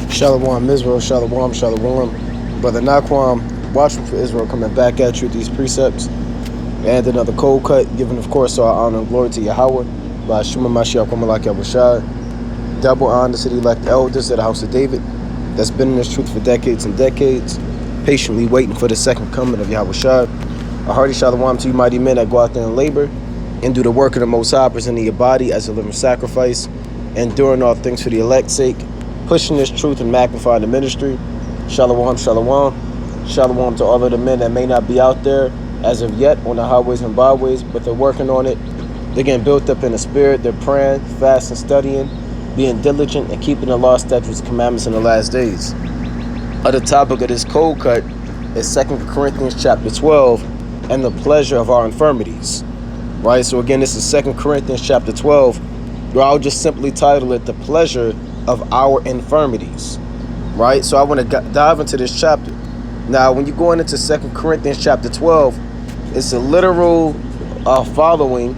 Shalom Israel, Shalom, Shalom. Brother Naquam, watching for Israel, coming back at you with these precepts. And another cold cut, giving, of course, our honor and glory to Yahweh, by Shema Mashiach, Kwamalak Yahushua. Double honor to the elect elders of the house of David, that's been in this truth for decades and decades, patiently waiting for the second coming of Yahushua. A hearty shalom to you mighty men that go out there and labor, and do the work of the Most High, presenting your body as a living sacrifice, and doing all things for the elect's sake, pushing this truth and magnifying the ministry. Shalom, shalom. Shalom to all of the men that may not be out there as of yet on the highways and byways, but they're working on it. They're getting built up in the spirit. They're praying, fasting, studying, being diligent, and keeping the law, statutes, and commandments in the last days. The topic of this cold cut is 2 Corinthians chapter 12 and the pleasure of our infirmities. Right? So again, this is 2 Corinthians chapter 12, where I'll just simply title it the pleasure of our infirmities. Right? So I want to dive into this chapter. Now, when you're going into 2 Corinthians chapter 12, it's a literal following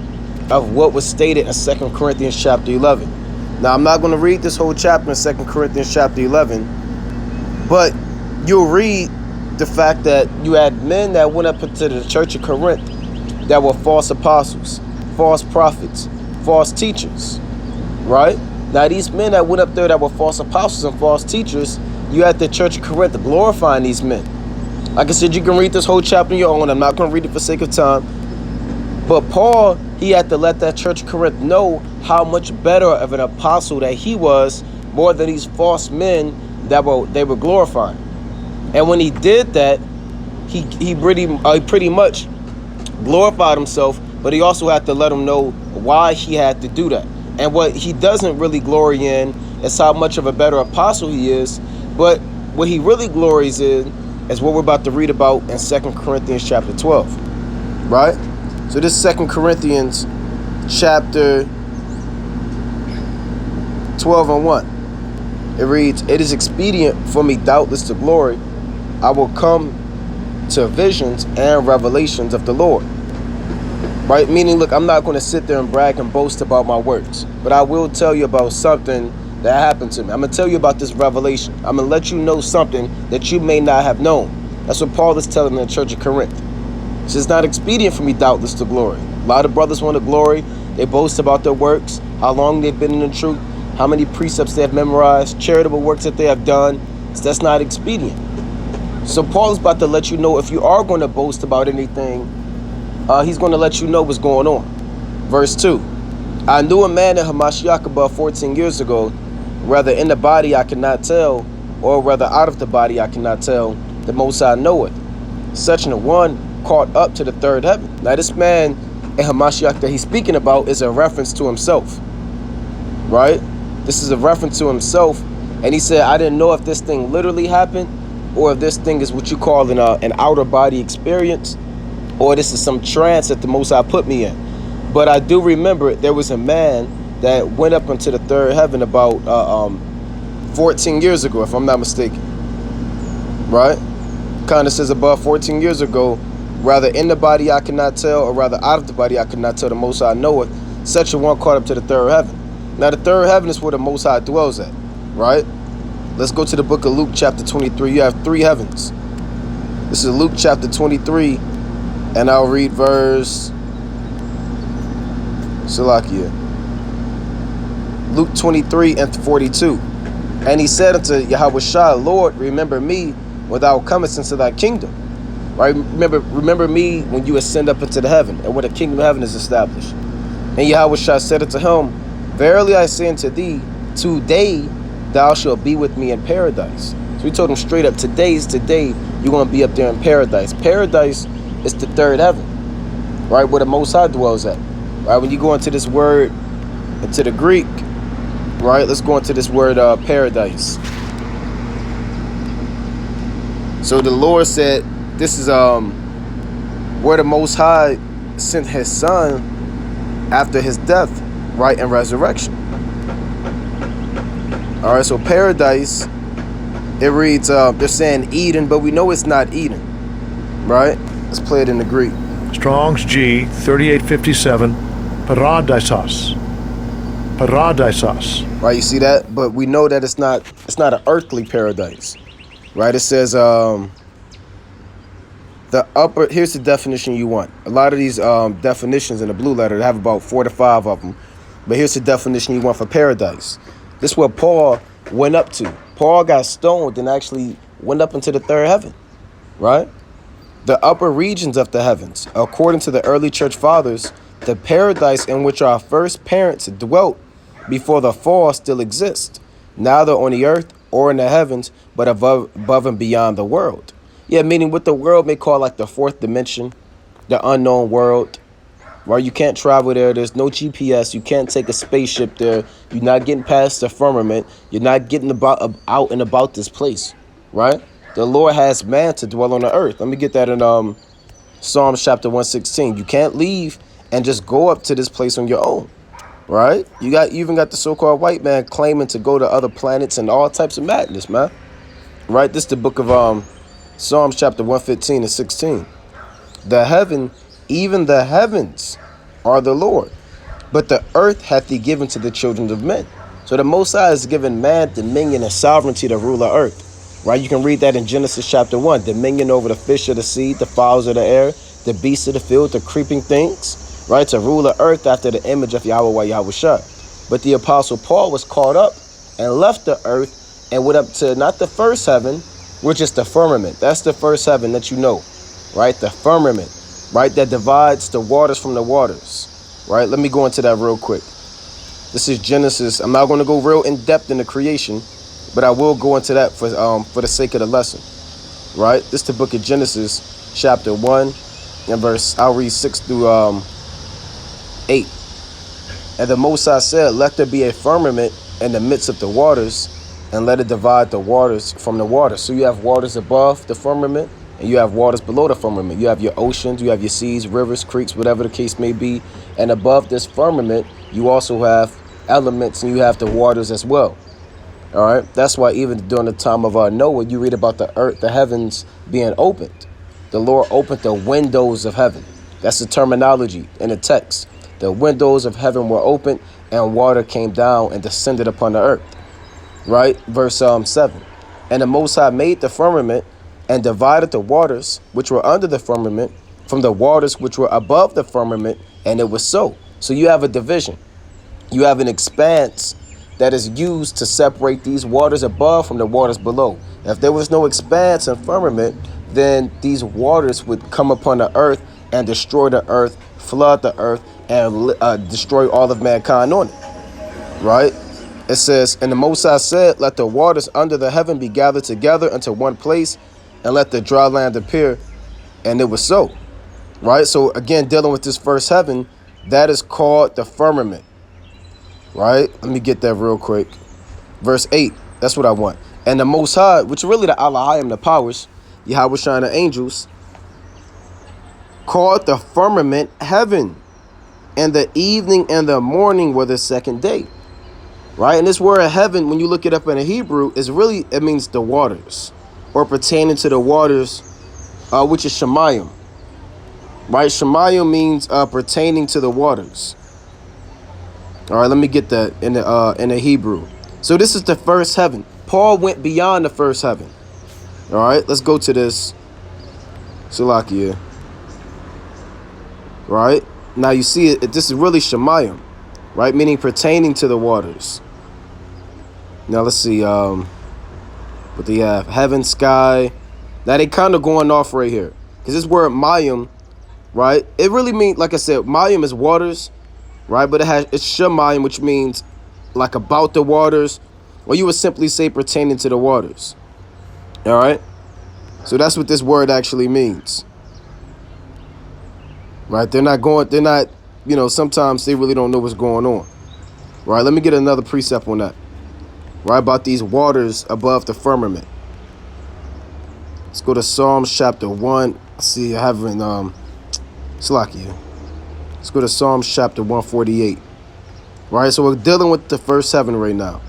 of what was stated in 2 Corinthians chapter 11. Now, I'm not going to read this whole chapter in 2 Corinthians chapter 11, but you'll read the fact that you had men that went up into the church of Corinth that were false apostles, false prophets, false teachers, right? Now, these men that went up there that were false apostles and false teachers, you had the church of Corinth glorifying these men. Like I said, you can read this whole chapter on your own. I'm not going to read it for sake of time. But Paul, he had to let that church of Corinth know how much better of an apostle that he was, more than these false men that they were glorifying. And when he did that, he pretty much glorified himself, but he also had to let them know why he had to do that. And what he doesn't really glory in is how much of a better apostle he is, but what he really glories in is what we're about to read about in 2 Corinthians chapter 12, right? So this is 2 Corinthians chapter 12 and 1. It reads, "It is expedient for me doubtless to glory. I will come to visions and revelations of the Lord." Right? Meaning, look, I'm not going to sit there and brag and boast about my works, but I will tell you about something that happened to me. I'm going to tell you about this revelation. I'm going to let you know something that you may not have known. That's what Paul is telling the church of Corinth. He says, "It's not expedient for me doubtless to glory." A lot of brothers want to glory. They boast about their works, how long they've been in the truth, how many precepts they have memorized, charitable works that they have done. So that's not expedient. So Paul is about to let you know, if you are going to boast about anything, he's going to let you know what's going on. Verse 2. "I knew a man in Hamashiach above 14 years ago, whether in the body I cannot tell, or whether out of the body I cannot tell, the Most High knoweth. Such an one caught up to the third heaven." Now this man in Hamashiach that he's speaking about is a reference to himself. Right? This is a reference to himself. And he said, I didn't know if this thing literally happened, or if this thing is what you call an outer body experience, or this is some trance that the Most High put me in. But I do remember there was a man that went up into the third heaven about 14 years ago, if I'm not mistaken. Right? Kind of says above 14 years ago, rather in the body I cannot tell, or rather out of the body I could not tell, the Most High knoweth. Such a one caught up to the third heaven. Now the third heaven is where the Most High dwells at. Right? Let's go to the book of Luke chapter 23. You have three heavens. This is Luke chapter 23. And I'll read verse Salakia. Luke 23 and 42. "And he said unto Yahushua, Lord, remember me when thou comest into thy kingdom." Right? Remember me when you ascend up into the heaven, and when the kingdom of heaven is established. And Yahushua said unto him, "Verily I say unto thee, today thou shalt be with me in paradise." So we told him straight up, today's today, you're going to be up there in paradise. Paradise is the third heaven, right, where the Most High dwells at. Right, when you go into this word, into the Greek, right, let's go into this word paradise. So the Lord said, this is where the Most High sent his son after his death, right, and resurrection. All right, so paradise, it reads, they're saying Eden, but we know it's not Eden, right? Let's play it in the Greek. Strong's G 3857, Paradisos. paradises. Right, you see that? But we know that it's not an earthly paradise. Right? It says the upper, here's the definition you want. A lot of these definitions in the blue letter, they have about 4 to 5 of them. But here's the definition you want for paradise. This is what Paul went up to. Paul got stoned and actually went up into the third heaven. Right? The upper regions of the heavens. According to the early church fathers, the paradise in which our first parents dwelt before the fall still exists, neither on the earth or in the heavens, but above and beyond the world. Yeah, meaning what the world may call like the fourth dimension, the unknown world, right? You can't travel there. There's no GPS. You can't take a spaceship there. You're not getting past the firmament. You're not getting out and about this place, right? The Lord has man to dwell on the earth. Let me get that in Psalms chapter 116. You can't leave and just go up to this place on your own, right? You even got the so-called white man claiming to go to other planets and all types of madness, man. Right? This is the book of Psalms chapter 115 and 16. The heaven, even the heavens, are the Lord, but the earth hath he given to the children of men. So the Most High has given man dominion and sovereignty to rule the earth. Right, you can read that in Genesis chapter 1. Dominion over the fish of the sea, the fowls of the air, the beasts of the field, the creeping things. Right, to rule the earth after the image of Yahweh Yahushua. But the apostle Paul was caught up and left the earth and went up to not the first heaven, which is the firmament. That's the first heaven that you know. Right, the firmament. Right, that divides the waters from the waters. Right, let me go into that real quick. This is Genesis. I'm not going to go real in depth in the creation, but I will go into that for the sake of the lesson, right? This is the book of Genesis, chapter 1, and verse, I'll read 6 through 8. And the Most High said, let there be a firmament in the midst of the waters, and let it divide the waters from the waters. So you have waters above the firmament, and you have waters below the firmament. You have your oceans, you have your seas, rivers, creeks, whatever the case may be. And above this firmament, you also have elements, and you have the waters as well. All right, that's why even during the time of Noah, you read about the earth, the heavens being opened. The Lord opened the windows of heaven. That's the terminology in the text. The windows of heaven were opened, and water came down and descended upon the earth. Right, verse 7. And the Most High made the firmament and divided the waters which were under the firmament from the waters which were above the firmament, and it was so. So you have a division. You have an expanse that is used to separate these waters above from the waters below. If there was no expanse and firmament, then these waters would come upon the earth and destroy the earth, flood the earth, and destroy all of mankind on it. Right? It says, and the Most High said, let the waters under the heaven be gathered together into one place, and let the dry land appear. And it was so. Right? So again, dealing with this first heaven, that is called the firmament. Right? Let me get that real quick. Verse 8. That's what I want. And the Most High, which really the Allahim, the powers, Yahweh Shine the angels, called the firmament heaven. And the evening and the morning were the second day. Right? And this word heaven, when you look it up in the Hebrew, is really, it means the waters. Or pertaining to the waters, which is Shemayim. Right? Shemayim means pertaining to the waters. All right, let me get that in the Hebrew. So this is the first heaven. Paul went beyond the first heaven. All right, let's go to this. Salakia. Right? Now you see it. This is really Shemayim, right? Meaning pertaining to the waters. Now let's see. What they have? Heaven, sky. Now they kind of going off right here. Because this word Mayim, right? It really means, like I said, Mayim is waters. Right, but it's Shemayim, which means like about the waters, or you would simply say pertaining to the waters. All right, so that's what this word actually means. Right, they're not, you know, sometimes they really don't know what's going on. Right, let me get another precept on that. Right, about these waters above the firmament. Let's go to Psalms chapter 1. See, I have in Salakia. Let's go to Psalms chapter 148. Right, so we're dealing with the first heaven right now.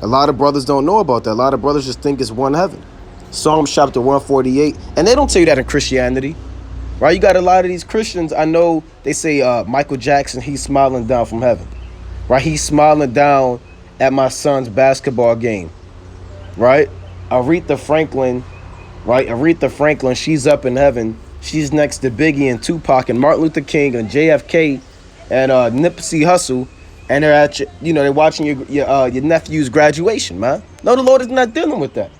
A lot of brothers don't know about that. A lot of brothers just think it's one heaven. Psalms chapter 148. And they don't tell you that in Christianity. right? You got a lot of these Christians. I know they say Michael Jackson, he's smiling down from heaven, right? He's smiling down at my son's basketball game, right? Aretha Franklin, right? Aretha Franklin, she's up in heaven. She's next to Biggie and Tupac and Martin Luther King and JFK and Nipsey Hussle, and they're at they're watching your nephew's graduation, man. No, the Lord is not dealing with that.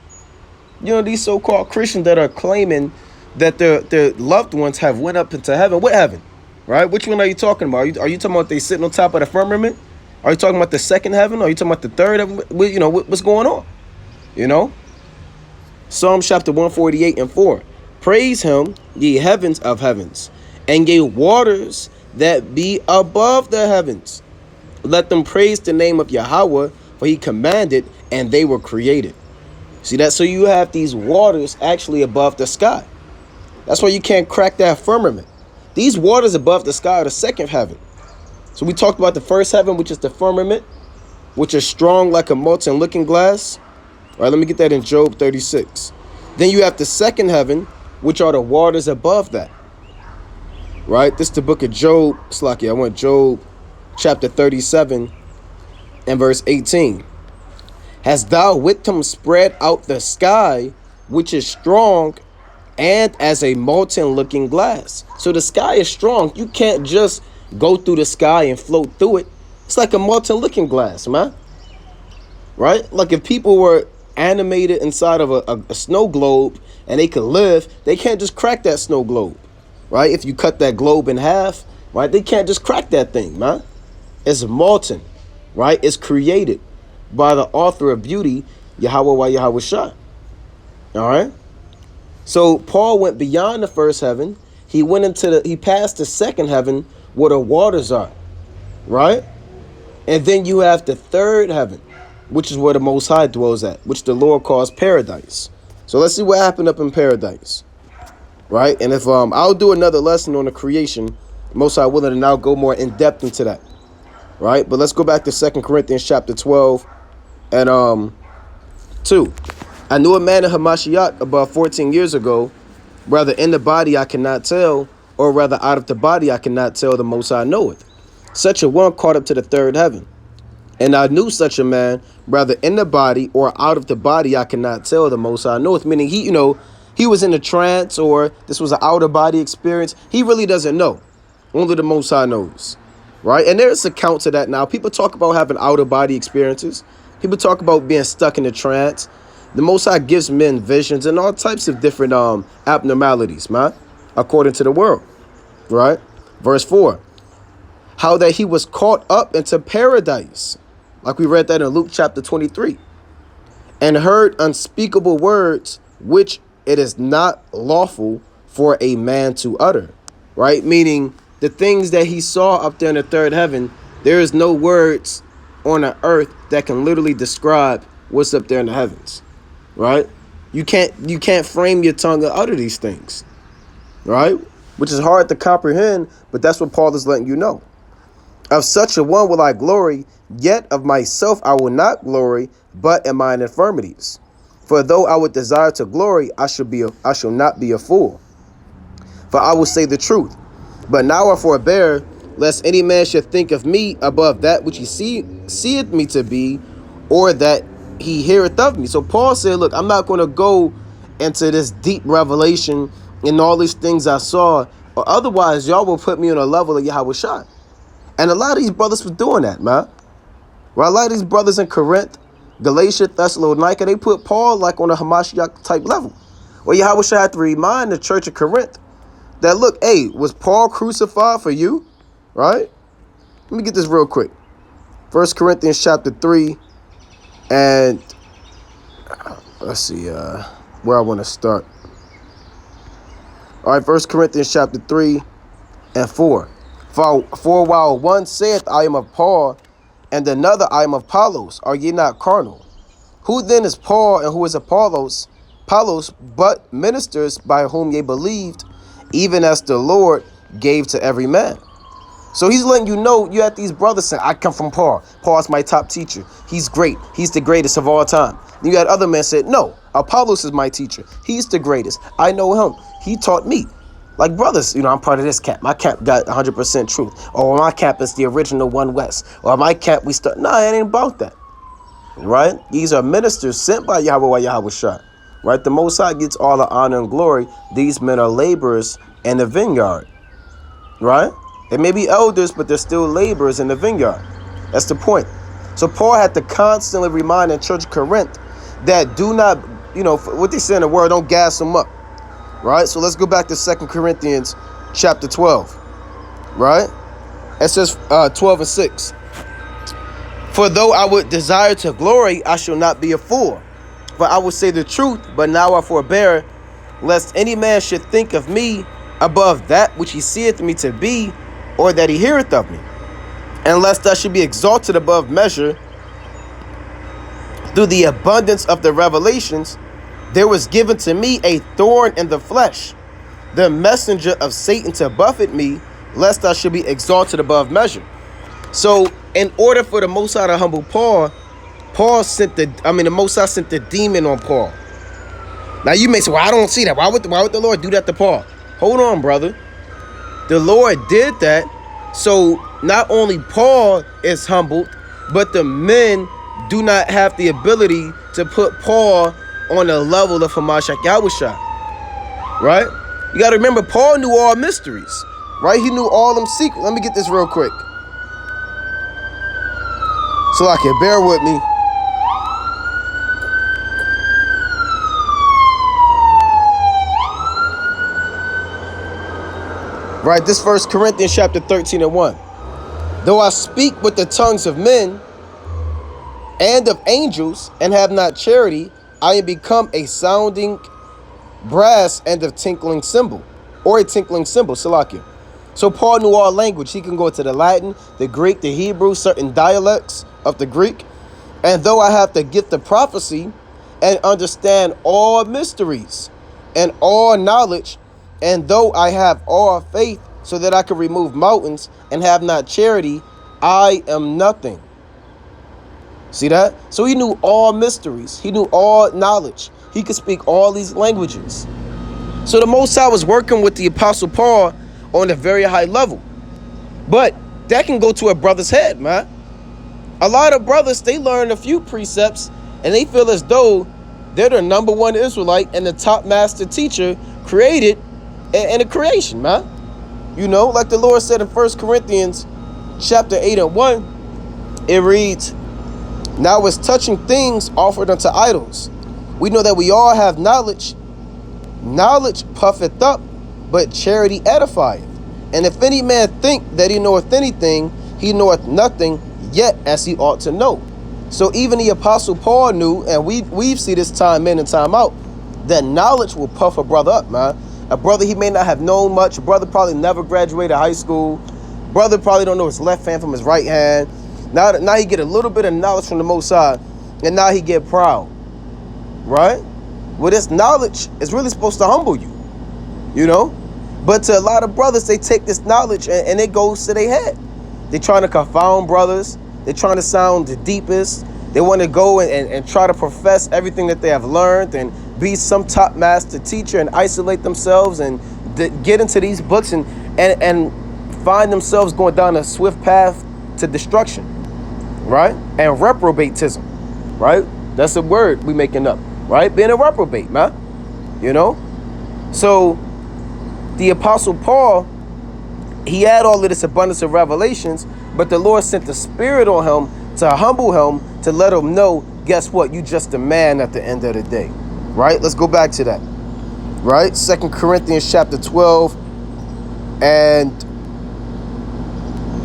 These so-called Christians that are claiming that their loved ones have went up into heaven. What heaven? Right? Which one are you talking about? Are you talking about they sitting on top of the firmament? Are you talking about the second heaven? Are you talking about the third heaven? What's going on? Psalm chapter 148 and 4. Praise him, ye heavens of heavens, and ye waters that be above the heavens. Let them praise the name of Yahweh, for he commanded, and they were created. See that? So you have these waters actually above the sky. That's why you can't crack that firmament. These waters above the sky are the second heaven. So we talked about the first heaven, which is the firmament, which is strong like a molten looking glass. All right, let me get that in Job 36. Then you have the second heaven, which are the waters above that. Right? This is the book of Job. Slacky, I want Job chapter 37 and verse 18. Hast thou with him spread out the sky, which is strong, and as a molten looking glass. So the sky is strong. You can't just go through the sky and float through it. It's like a molten looking glass, man. Right? Like if people were animated inside of a snow globe and they could live, they can't just crack that snow globe. Right? If you cut that globe in half, right, they can't just crack that thing, man. It's molten, right? It's created by the author of beauty, Yahweh Yahweh Shah. All right? So Paul went beyond the first heaven. He passed the second heaven where the waters are, right? And then you have the third heaven, which is where the Most High dwells at, which the Lord calls paradise. So let's see what happened up in paradise, right? And if I'll do another lesson on the creation, Most High willing, and I'll go more in depth into that, right? But let's go back to 2 Corinthians chapter 12 and 2. I knew a man in Hamashiach about 14 years ago, whether in the body I cannot tell, or rather out of the body I cannot tell, the Most High knoweth. Such a one caught up to the third heaven. And I knew such a man, whether in the body or out of the body I cannot tell, the Most High knoweth. Meaning he was in a trance, or this was an outer body experience. He really doesn't know. Only the Most High knows. Right? And there's accounts of that now. People talk about having outer body experiences. People talk about being stuck in a trance. The Most High gives men visions and all types of different abnormalities, man, according to the world, right? Verse 4, how that he was caught up into paradise, like we read that in Luke chapter 23, and heard unspeakable words, which it is not lawful for a man to utter, right? Meaning the things that he saw up there in the third heaven, there is no words on the earth that can literally describe what's up there in the heavens. Right? You can't frame your tongue to utter these things. Right? Which is hard to comprehend, but that's what Paul is letting you know. Of such a one will I glory, yet of myself I will not glory, but in mine infirmities. For though I would desire to glory, I shall not be a fool. For I will say the truth. But now I forbear, lest any man should think of me above that which he seeth me to be, or that he heareth of me. So Paul said, look, I'm not going to go into this deep revelation and all these things I saw, or otherwise y'all will put me on a level of Yahweh Shai. And a lot of these brothers was doing that, man. Well, a lot of these brothers in Corinth, Galatia, Thessalonica, they put Paul like on a Hamashiach type level. Well, Yahweh Shai had to remind the church of Corinth that, look, hey, was Paul crucified for you? Right? Let me get this real quick. 1 Corinthians chapter 3. And let's see where I want to start. All right, 1 Corinthians chapter 3 and 4. For while one saith, I am of Paul, and another, I am of Apollos, are ye not carnal? Who then is Paul and who is Apollos? Apollos, but ministers by whom ye believed, even as the Lord gave to every man. So he's letting you know, you have these brothers saying, I come from Paul. Paul's my top teacher. He's great. He's the greatest of all time. Then you had other men said, no, Apollos is my teacher. He's the greatest. I know him. He taught me. Like brothers, I'm part of this camp. My camp got 100% truth. Or my camp is the original One West. Or my camp we start. Nah, it ain't about that. Right? These are ministers sent by Yahweh Shah. Right? The Most High gets all the honor and glory. These men are laborers in the vineyard. Right? They may be elders, but they're still laborers in the vineyard. That's the point. So Paul had to constantly remind the church of Corinth that do not, what they say in the word, don't gas them up. Right? So let's go back to 2 Corinthians chapter 12. Right? It says 12 and 6. For though I would desire to glory, I shall not be a fool. For I will say the truth, but now I forbear, lest any man should think of me above that which he seeth me to be, or that he heareth of me. And lest I should be exalted above measure through the abundance of the revelations, there was given to me a thorn in the flesh, the messenger of Satan to buffet me, lest I should be exalted above measure. So in order for the Most High to humble Paul, the Most High sent the demon on Paul. Now you may say, well, I don't see that. Why would the Lord do that to Paul? Hold on, brother. The Lord did that so not only Paul is humbled, but the men do not have the ability to put Paul on the level of Hamashiach Yahushua. Right? You got to remember, Paul knew all mysteries. Right? He knew all them secrets. Let me get this real quick. So I can bear with me. Right, this 1 Corinthians chapter 13 and 1. Though I speak with the tongues of men and of angels and have not charity, I am become a sounding brass and a tinkling cymbal, or a tinkling cymbal, Salakia. So Paul knew all language. He can go to the Latin, the Greek, the Hebrew, certain dialects of the Greek. And though I have the gift of prophecy and understand all mysteries and all knowledge, and though I have all faith so that I can remove mountains and have not charity, I am nothing. See that? So he knew all mysteries. He knew all knowledge. He could speak all these languages. So the Most High was working with the Apostle Paul on a very high level. But that can go to a brother's head, man. A lot of brothers, they learn a few precepts and they feel as though they're the number one Israelite and the top master teacher created in the creation, man. Like the Lord said in 1 Corinthians chapter 8 and 1, it reads, now as touching things offered unto idols, we know that we all have knowledge. Knowledge puffeth up, but charity edifieth. And if any man think that he knoweth anything, he knoweth nothing yet as he ought to know. So even the Apostle Paul knew, and we've seen this time in and time out, that knowledge will puff a brother up, man. A brother, he may not have known much. A brother probably never graduated high school. Brother probably don't know his left hand from his right hand. Now he get a little bit of knowledge from the Most High, and now he get proud. Right? Well, this knowledge is really supposed to humble you. But to a lot of brothers, they take this knowledge and it goes to their head. They're trying to confound brothers. They're trying to sound the deepest. They want to go and try to profess everything that they have learned and be some top master teacher and isolate themselves and get into these books and find themselves going down a swift path to destruction, right? And reprobatism, right? That's a word we making up, right? Being a reprobate, man. So the Apostle Paul, he had all of this abundance of revelations, but the Lord sent the Spirit on him to humble him, to let him know, guess what? You just a man at the end of the day. Right? Let's go back to that. Right? 2 Corinthians chapter 12 and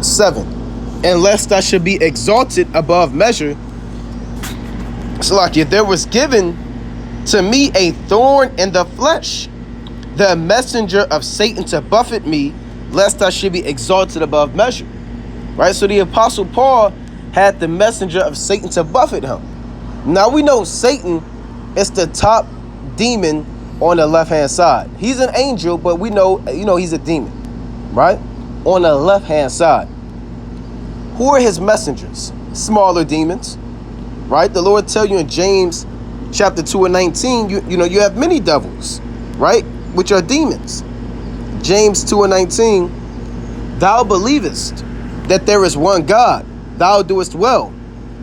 7. And lest I should be exalted above measure, Salakia, there was given to me a thorn in the flesh, the messenger of Satan to buffet me, lest I should be exalted above measure. Right? So the Apostle Paul had the messenger of Satan to buffet him. Now we know Satan is the top demon on the left-hand side. He's an angel, but we know, he's a demon, right? On the left-hand side. Who are his messengers? Smaller demons, right? The Lord tell you in James chapter 2 and 19, you have many devils, right? Which are demons. James 2:19, thou believest that there is one God, thou doest well.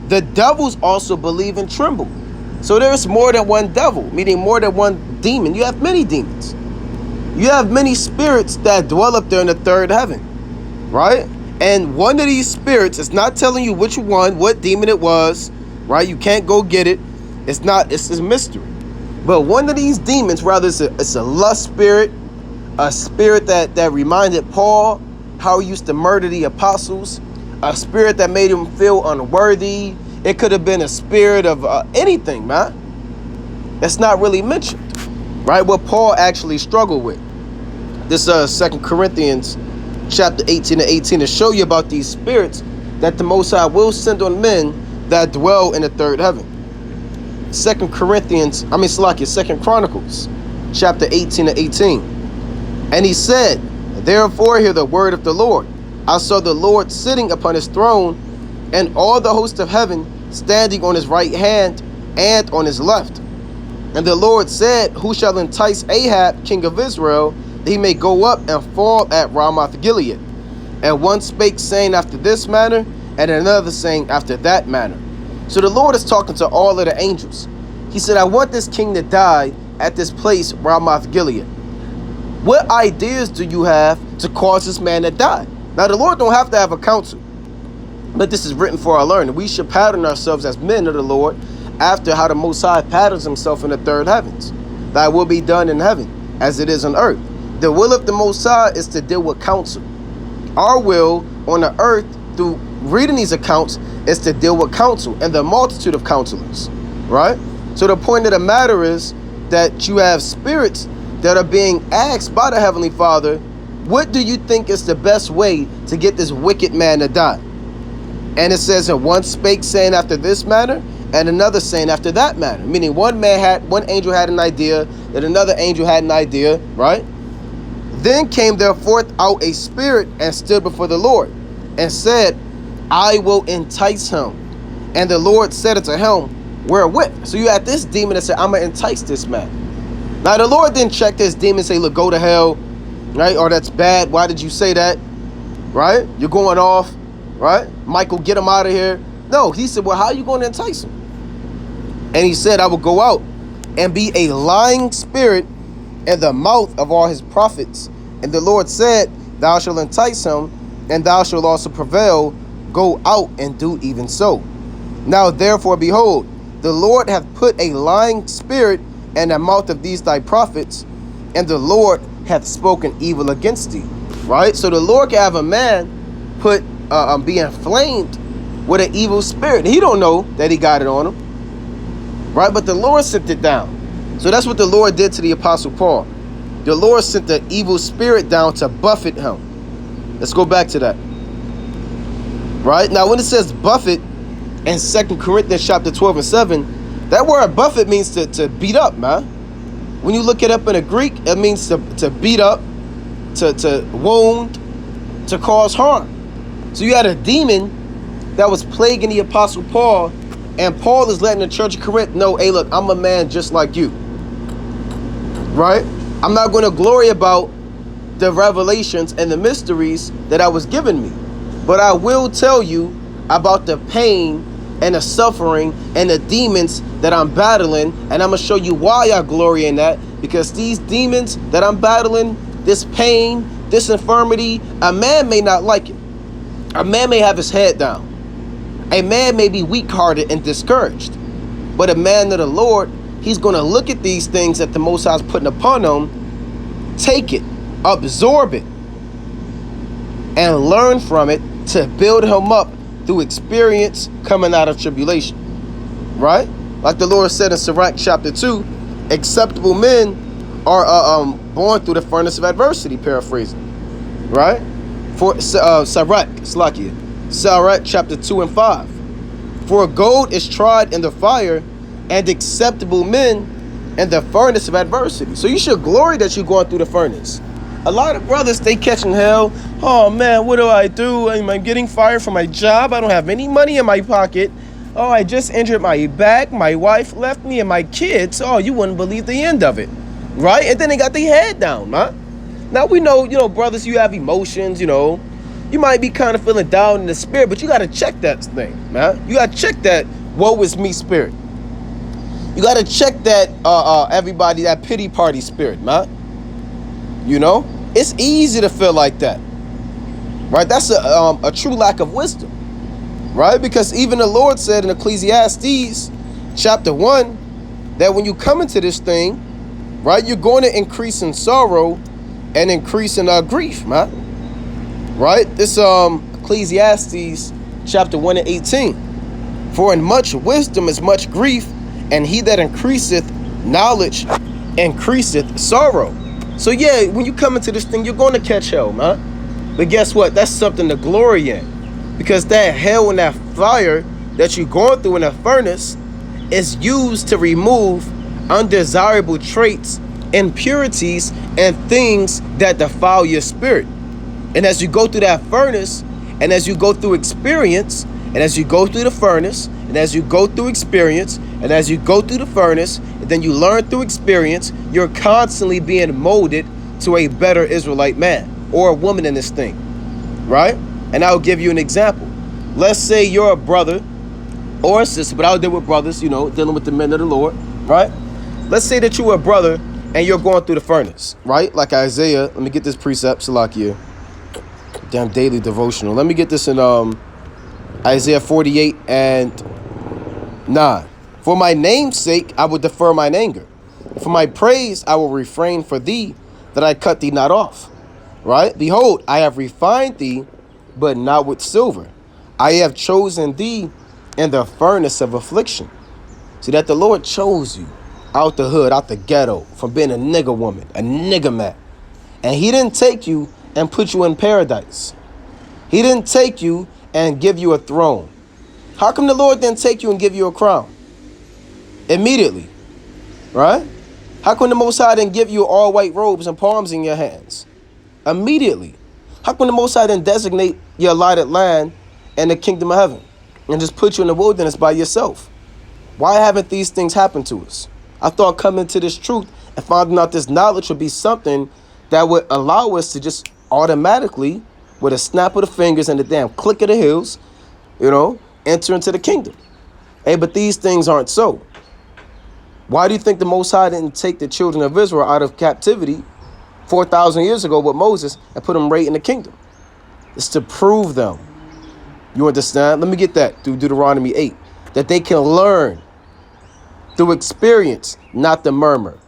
The devils also believe and tremble. So there is more than one devil, meaning more than one demon. You have many demons. You have many spirits that dwell up there in the third heaven, right? And one of these spirits is not telling you which one, what demon it was, right? You can't go get it. It's a mystery. But one of these demons, rather, it's a lust spirit, a spirit that reminded Paul how he used to murder the apostles, a spirit that made him feel unworthy. It could have been a spirit of anything, man. It's not really mentioned, right? What Paul actually struggled with. This 2 Corinthians chapter 18 to show you about these spirits that the Most High will send on men that dwell in the third heaven. 2 Chronicles chapter 18. And he said, therefore hear the word of the Lord. I saw the Lord sitting upon his throne, and all the host of heaven standing on his right hand and on his left. And the Lord said, who shall entice Ahab, king of Israel, that he may go up and fall at Ramoth Gilead? And one spake, saying after this manner, and another saying after that manner. So the Lord is talking to all of the angels. He said, I want this king to die at this place, Ramoth Gilead. What ideas do you have to cause this man to die? Now, the Lord don't have to have a counsel, but this is written for our learning. We should pattern ourselves as men of the Lord after how the Most High patterns himself in the third heavens. Thy will be done in heaven as it is on earth. The will of the Most High is to deal with counsel. Our will on the earth through reading these accounts is to deal with counsel and the multitude of counselors, right? So the point of the matter is that you have spirits that are being asked by the Heavenly Father, what do you think is the best way to get this wicked man to die? And it says, and one spake saying after this manner, and another saying after that manner. Meaning one angel had an idea, and another angel had an idea, right? Then came there forth out a spirit and stood before the Lord, and said, I will entice him. And the Lord said unto him, wherewith? So you had this demon that said, I'm going to entice this man. Now the Lord didn't check this demon and say, look, go to hell, right? Or that's bad. Why did you say that? Right? You're going off, right? Michael, get him out of here. No, he said, well, how are you going to entice him? And he said, I will go out and be a lying spirit in the mouth of all his prophets. And the Lord said, thou shalt entice him, and thou shalt also prevail. Go out and do even so. Now therefore, behold, the Lord hath put a lying spirit in the mouth of these thy prophets, and the Lord hath spoken evil against thee. Right? So the Lord can have a man be inflamed with an evil spirit. He don't know that he got it on him. Right? But the Lord sent it down. So that's what the Lord did to the Apostle Paul. The Lord sent the evil spirit down to buffet him. Let's go back to that. Right? Now when it says buffet in 2 Corinthians chapter 12:7, that word buffet means to beat up, man. When you look it up in the Greek, it means to beat up, to wound, to cause harm. So you had a demon that was plaguing the Apostle Paul, and Paul is letting the church of Corinth know, hey, look, I'm a man just like you. Right? I'm not going to glory about the revelations and the mysteries that I was given me, but I will tell you about the pain and the suffering and the demons that I'm battling, and I'm going to show you why I glory in that, because these demons that I'm battling, this pain, this infirmity, a man may not like it. A man may have his head down. A man may be weak-hearted and discouraged, but a man of the Lord, he's going to look at these things that the Most High is putting upon him, take it, absorb it, and learn from it to build him up through experience coming out of tribulation. Right? Like the Lord said in Sirach chapter 2, acceptable men are born through the furnace of adversity, paraphrasing. Right? For Sirach chapter 2 and 5. For gold is tried in the fire, and acceptable men in the furnace of adversity. So you should glory that you're going through the furnace. A lot of brothers, they catching hell. Oh man, what do? I'm getting fired from my job. I don't have any money in my pocket. Oh, I just injured my back. My wife left me and my kids. Oh, you wouldn't believe the end of it. Right? And then they got their head down, man. Now we know, brothers, you have emotions, You might be kind of feeling down in the spirit, but you got to check that thing, man. You got to check that woe is me spirit. You got to check that everybody, that pity party spirit, man. It's easy to feel like that, right? That's a true lack of wisdom, right? Because even the Lord said in Ecclesiastes chapter 1 that when you come into this thing, right, you're going to increase in sorrow and increase in grief, man. Right? This Ecclesiastes chapter 1 and 18. For in much wisdom is much grief, and he that increaseth knowledge increaseth sorrow. So yeah, when you come into this thing, you're going to catch hell, man. But guess what? That's something to glory in. Because that hell and that fire that you're going through in that furnace is used to remove undesirable traits, impurities, and things that defile your spirit. And as you go through that furnace, and as you go through experience, and as you go through the furnace, and as you go through experience, and as you go through the furnace, and then you learn through experience, you're constantly being molded to a better Israelite man or a woman in this thing, right? And I'll give you an example. Let's say you're a brother or a sister, but I'll deal with brothers, dealing with the men of the Lord, right? Let's say that you were a brother and you're going through the furnace, right? Like Isaiah, let me get this precept, Salakia. Damn daily devotional. Let me get this in Isaiah 48 and 9. For my name's sake, I will defer mine anger. For my praise, I will refrain for thee, that I cut thee not off. Right? Behold, I have refined thee, but not with silver. I have chosen thee in the furnace of affliction. See that the Lord chose you out the hood, out the ghetto, from being a nigger woman, a nigger man. And he didn't take you and put you in paradise. He didn't take you and give you a throne. How come the Lord didn't take you and give you a crown? Immediately, right? How come the Most High didn't give you all white robes and palms in your hands? Immediately. How come the Most High didn't designate your allotted land and the kingdom of heaven and just put you in the wilderness by yourself? Why haven't these things happened to us? I thought coming to this truth and finding out this knowledge would be something that would allow us to just automatically, with a snap of the fingers and the damn click of the heels, enter into the kingdom. Hey, but these things aren't so. Why do you think the Most High didn't take the children of Israel out of captivity 4,000 years ago with Moses and put them right in the kingdom? It's to prove them. You understand? Let me get that through Deuteronomy 8. That they can learn through experience, not to murmur,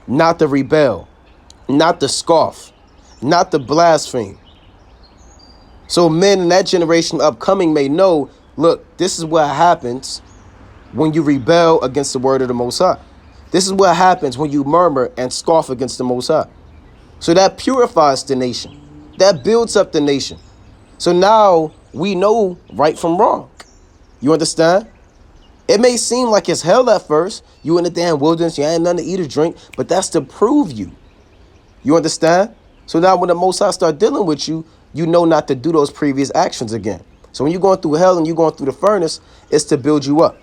not to rebel, not to scoff, not to blaspheme. So men in that generation upcoming may know, look, this is what happens when you rebel against the word of the Most High. This is what happens when you murmur and scoff against the Most High. So that purifies the nation. That builds up the nation. So now we know right from wrong. You understand? It may seem like it's hell at first. You in the damn wilderness, you ain't nothing to eat or drink, but that's to prove you. You understand? So now when the Most High start dealing with you, you know not to do those previous actions again. So when you're going through hell and you're going through the furnace, it's to build you up.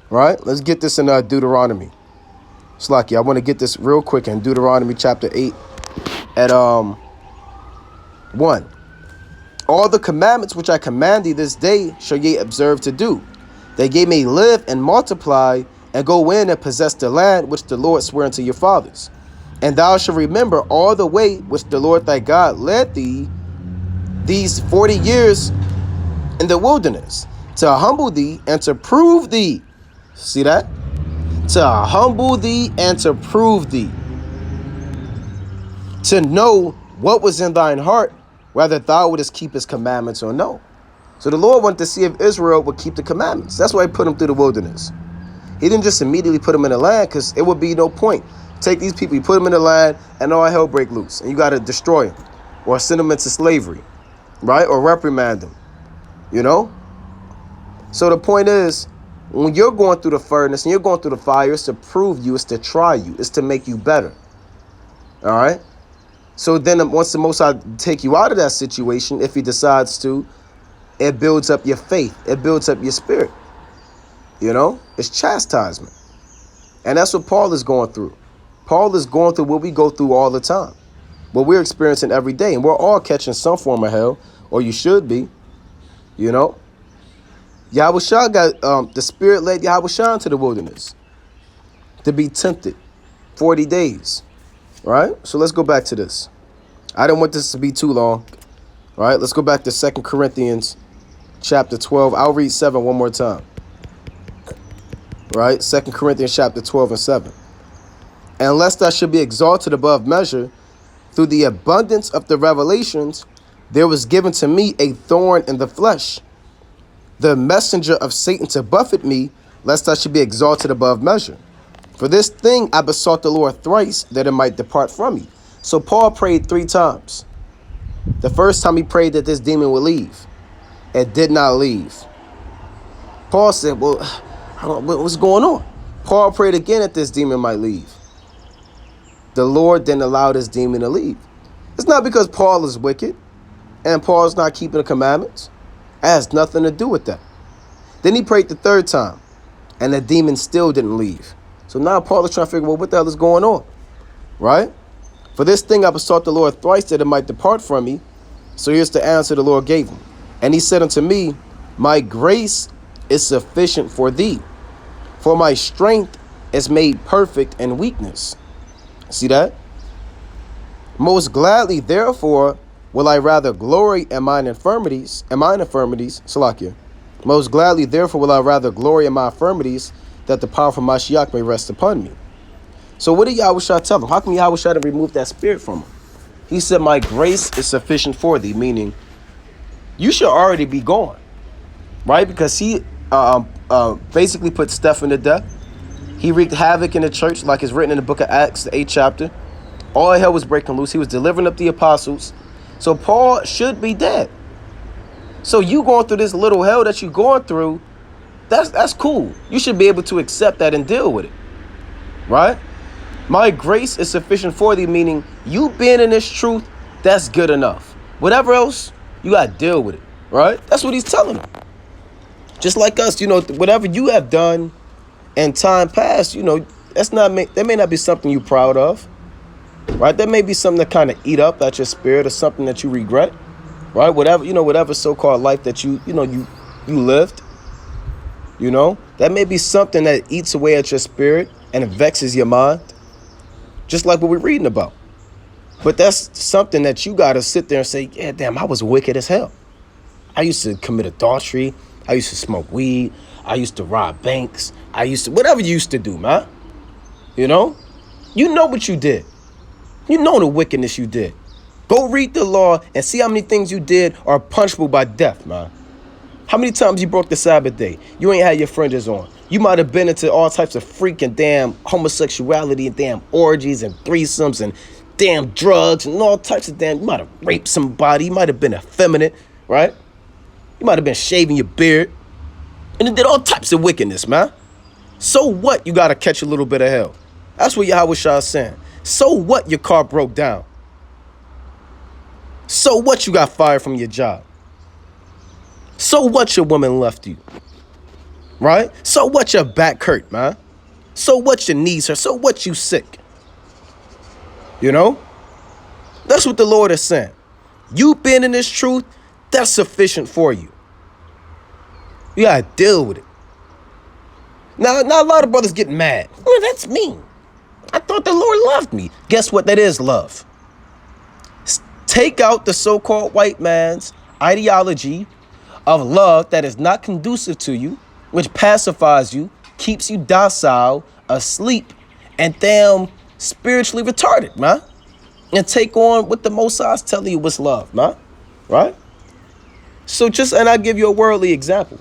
Right? Let's get this in Deuteronomy. Slacky, I want to get this real quick in Deuteronomy chapter 8 at 1. All the commandments which I command thee this day shall ye observe to do, that ye may live and multiply and go in and possess the land which the Lord sware unto your fathers. And thou shalt remember all the way which the Lord thy God led thee these 40 years in the wilderness, to humble thee and to prove thee. See that? To humble thee and to prove thee. To know what was in thine heart, whether thou wouldest keep his commandments or no. So the Lord wanted to see if Israel would keep the commandments. That's why he put them through the wilderness. He didn't just immediately put them in the land, because it would be no point. Take these people, you put them in the land, and all hell break loose. And you got to destroy them or send them into slavery, right? Or reprimand them, So the point is, when you're going through the furnace and you're going through the fire, it's to prove you, it's to try you, it's to make you better. All right? So then once the Most High take you out of that situation, if he decides to, it builds up your faith. It builds up your spirit. It's chastisement. And that's what Paul is going through. Paul is going through what we go through all the time. what we're experiencing every day. And we're all catching some form of hell, or you should be, you know. Yahushua got, the Spirit led Yahushua into the wilderness to be tempted 40 days, right? So let's go back to this. I don't want this to be too long, right? Let's go back to 2 Corinthians chapter 12. I'll read 7 one more time, right? 2 Corinthians chapter 12 and 7. And lest I should be exalted above measure, through the abundance of the revelations, there was given to me a thorn in the flesh, the messenger of Satan to buffet me, lest I should be exalted above measure. For this thing I besought the Lord thrice, that it might depart from me. So Paul prayed 3 times. The first time he prayed that this demon would leave. It did not leave. Paul said, well, what's going on? Paul prayed again that this demon might leave. The Lord didn't allow this demon to leave. It's not because Paul is wicked and Paul's not keeping the commandments. It has nothing to do with that. Then he prayed the 3rd time, and the demon still didn't leave. So now Paul is trying to figure out, well, what the hell is going on, right? For this thing I besought the Lord thrice, that it might depart from me. So here's the answer the Lord gave him. And he said unto me, my grace is sufficient for thee, for my strength is made perfect in weakness. See that? Most gladly, therefore, will I rather glory in mine infirmities, Salakia. Most gladly, therefore, will I rather glory in my infirmities, that the power of Mashiach may rest upon me. So what did Yahushua tell him? How come Yahushua didn't remove that spirit from him? He said, my grace is sufficient for thee, meaning you should already be gone, right? Because he basically put Stephen to death. He wreaked havoc in the church, like it's written in the book of Acts, the 8th chapter. All hell was breaking loose. He was delivering up the apostles. So Paul should be dead. So you going through this little hell that you're going through, that's cool. You should be able to accept that and deal with it, right? My grace is sufficient for thee, meaning you being in this truth, that's good enough. Whatever else, you got to deal with it, right? That's what he's telling them. Just like us, you know, whatever you have done in time past, you know, that may not be something you're proud of, right? That may be something that kind of eat up at your spirit, or something that you regret, right? Whatever so-called life that you lived, you know, that may be something that eats away at your spirit and it vexes your mind, just like what we're reading about. But that's something that you got to sit there and say, yeah, damn, I was wicked as hell. I used to commit adultery. I used to smoke weed. I used to rob banks. Whatever you used to do, man. You know what you did. You know the wickedness you did. Go read the law and see how many things you did are punishable by death, man. How many times you broke the Sabbath day? You ain't had your fringes on. You might have been into all types of freaking damn homosexuality and damn orgies and threesomes and damn drugs and all types of damn. You might have raped somebody. You might have been effeminate, right? You might have been shaving your beard. And it did all types of wickedness, man. So what? You got to catch a little bit of hell. That's what Yahushua is saying. So what? Your car broke down. So what? You got fired from your job. So what? Your woman left you. Right? So what? Your back hurt, man. So what? Your knees hurt. So what? You sick. You know? That's what the Lord is saying. You being in this truth, that's sufficient for you. You gotta deal with it. Now a lot of brothers getting mad. Well, that's me. I thought the Lord loved me. Guess what? That is love. Take out the so-called white man's ideology of love that is not conducive to you, which pacifies you, keeps you docile, asleep, and damn spiritually retarded, man. And take on what the Most High is telling you was love, man. Right? So and I'll give you a worldly example.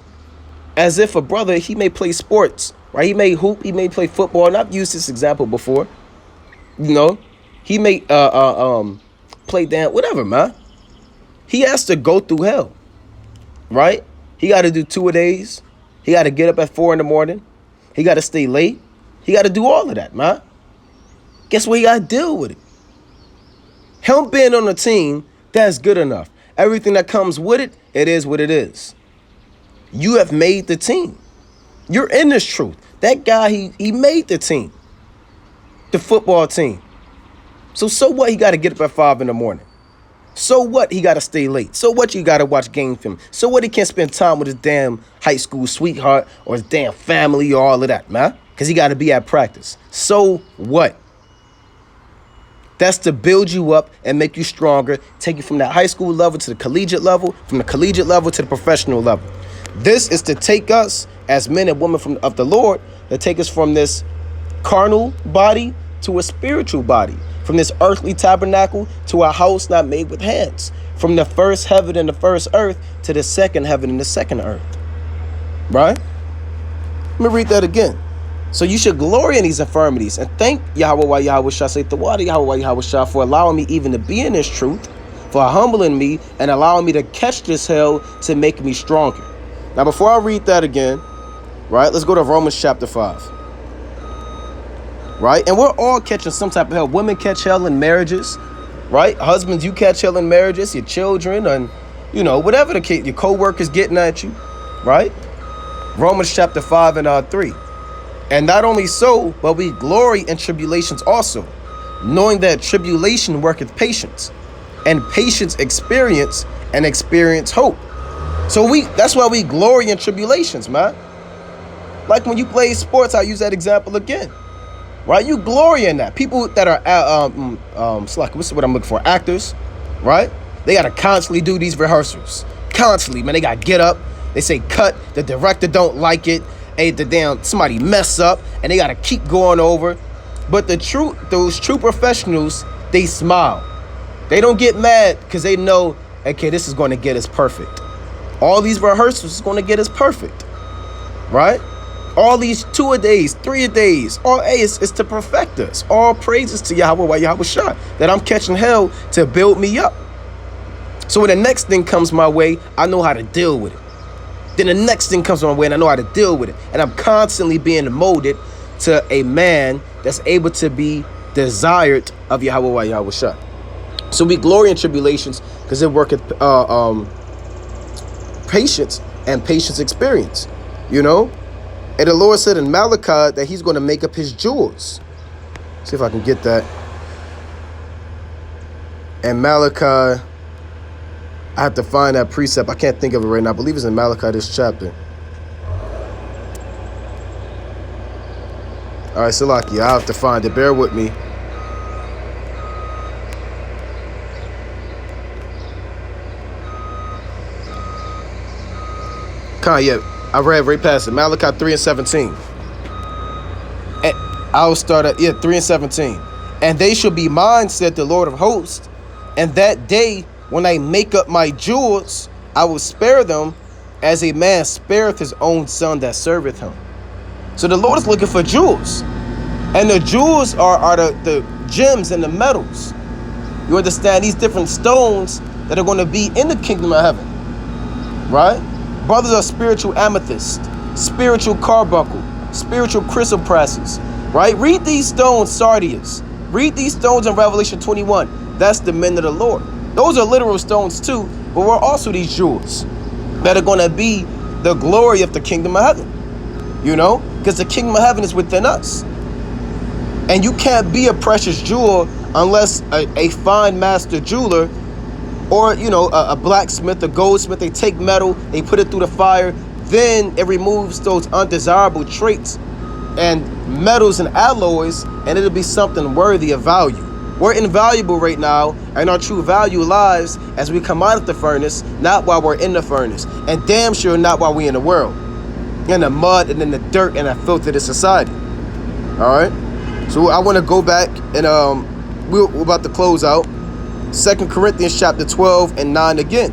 As if a brother, he may play sports, right? He may hoop, he may play football, and I've used this example before. You know, he may play dance, whatever, man. He has to go through hell, right? He got to do 2-a-days. He got to get up at 4 a.m. He got to stay late. He got to do all of that, man. Guess what? He got to deal with it. Him being on the team, that's good enough. Everything that comes with it, it is what it is. You have made the team. You're in this truth. That guy, he made the team. The football team. So what he got to get up at 5 in the morning? So what he got to stay late? So what you got to watch game film? So what he can't spend time with his damn high school sweetheart or his damn family or all of that, man? Because he got to be at practice. So what? That's to build you up and make you stronger, take you from that high school level to the collegiate level, from the collegiate level to the professional level. This is to take us as men and women of the Lord, to take us from this carnal body to a spiritual body, from this earthly tabernacle to a house not made with hands, from the first heaven and the first earth to the second heaven and the second earth. Right? Let me read that again. So you should glory in these infirmities and thank Yahweh Yahweh Shah, say Tawadi Yahweh Yahweh Shah, for allowing me even to be in this truth, for humbling me and allowing me to catch this hell to make me stronger. Now, before I read that again, right, let's go to Romans chapter 5. Right? And we're all catching some type of hell. Women catch hell in marriages, right? Husbands, you catch hell in marriages, your children, and, you know, whatever the case, your co-workers getting at you, right? Romans chapter 5 and 3. And not only so, but we glory in tribulations also, knowing that tribulation worketh patience, and patience experience, and experience hope. So that's why we glory in tribulations, man. Like when you play sports, I'll use that example again. Right? You glory in that. People that are, what's what I'm looking for? Actors, right? They got to constantly do these rehearsals. Constantly, man. They got to get up. They say cut. The director don't like it. Hey, somebody mess up, and they got to keep going over. But those true professionals, they smile. They don't get mad because they know, okay, this is going to get us perfect. All these rehearsals is going to get us perfect. Right? All these 2-a-days, 3-a-days, all is to perfect us. All praises to Yahweh Yahweh Shah, that I'm catching hell to build me up. So when the next thing comes my way, I know how to deal with it. Then the next thing comes my way and I know how to deal with it. And I'm constantly being molded to a man that's able to be desired of Yahweh Yahweh Shah. So we glory in tribulations because it worketh patience and patience experience, you know? And the Lord said in Malachi that he's going to make up his jewels. See if I can get that. And Malachi, I have to find that precept. I can't think of it right now. I believe it's in Malachi, this chapter. All right, Salaki, I'll have to find it. Bear with me. I read right past it. Malachi 3:17. And I'll start at 3:17. And they shall be mine, said the Lord of hosts. And that day when I make up my jewels, I will spare them as a man spareth his own son that serveth him. So the Lord is looking for jewels. And the jewels are the gems and the metals. You understand? These different stones that are going to be in the kingdom of heaven. Right? Brothers are spiritual amethyst, spiritual carbuncle, spiritual chrysoprases, right? Read these stones, sardius. Read these stones in Revelation 21. That's the men of the Lord. Those are literal stones too, but we're also these jewels that are going to be the glory of the kingdom of heaven, you know? Because the kingdom of heaven is within us. And you can't be a precious jewel unless a fine master jeweler or, you know, a blacksmith, a goldsmith, they take metal, they put it through the fire, then it removes those undesirable traits and metals and alloys, and it'll be something worthy of value. We're invaluable right now, and our true value lies as we come out of the furnace, not while we're in the furnace, and damn sure not while we're in the world, in the mud and in the dirt and the filth of this society. All right? So I want to go back, and we're about to close out. 2 Corinthians chapter 12 and 9 again.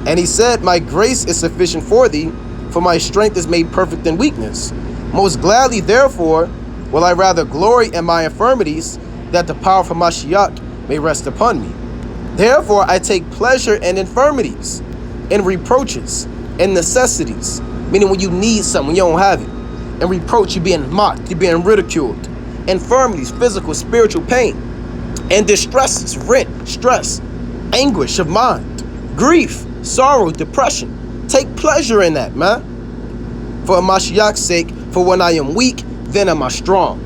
And he said, my grace is sufficient for thee, for my strength is made perfect in weakness. Most gladly, therefore, will I rather glory in my infirmities, that the power of Mashiach may rest upon me. Therefore, I take pleasure in infirmities, in reproaches, in necessities, meaning when you need something, you don't have it. In reproach, you're being mocked, you're being ridiculed. Infirmities, physical, spiritual pain, and distresses, rent, stress, anguish of mind, grief, sorrow, depression. Take pleasure in that, man. For Mashiach's sake, for when I am weak, then am I strong.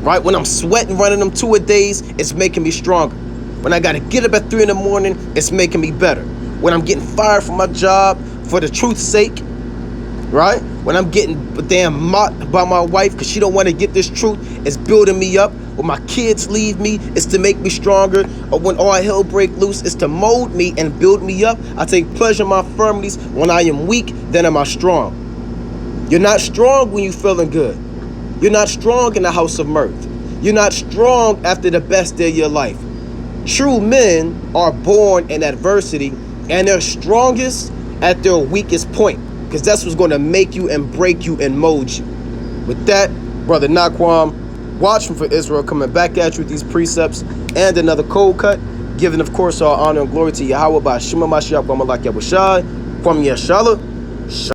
right? When I'm sweating running them 2-a-days, it's making me stronger. When I gotta get up at 3 in the morning, it's making me better. When I'm getting fired from my job for the truth's sake, right? When I'm getting damn mocked by my wife because she don't want to get this truth, it's building me up. When my kids leave me, it's to make me stronger. Or when all hell break loose, it's to mold me and build me up. I take pleasure in my infirmities. When I am weak, then am I strong. You're not strong when you're feeling good. You're not strong in the house of mirth. You're not strong after the best day of your life. True men are born in adversity, and they're strongest at their weakest point, because that's what's going to make you and break you and mold you. With that, Brother Naquam, Watchman for Israel, coming back at you with these precepts and another cold cut, giving, of course, all honor and glory to Yahweh by Shema Mashiach, Kwam Yeshala.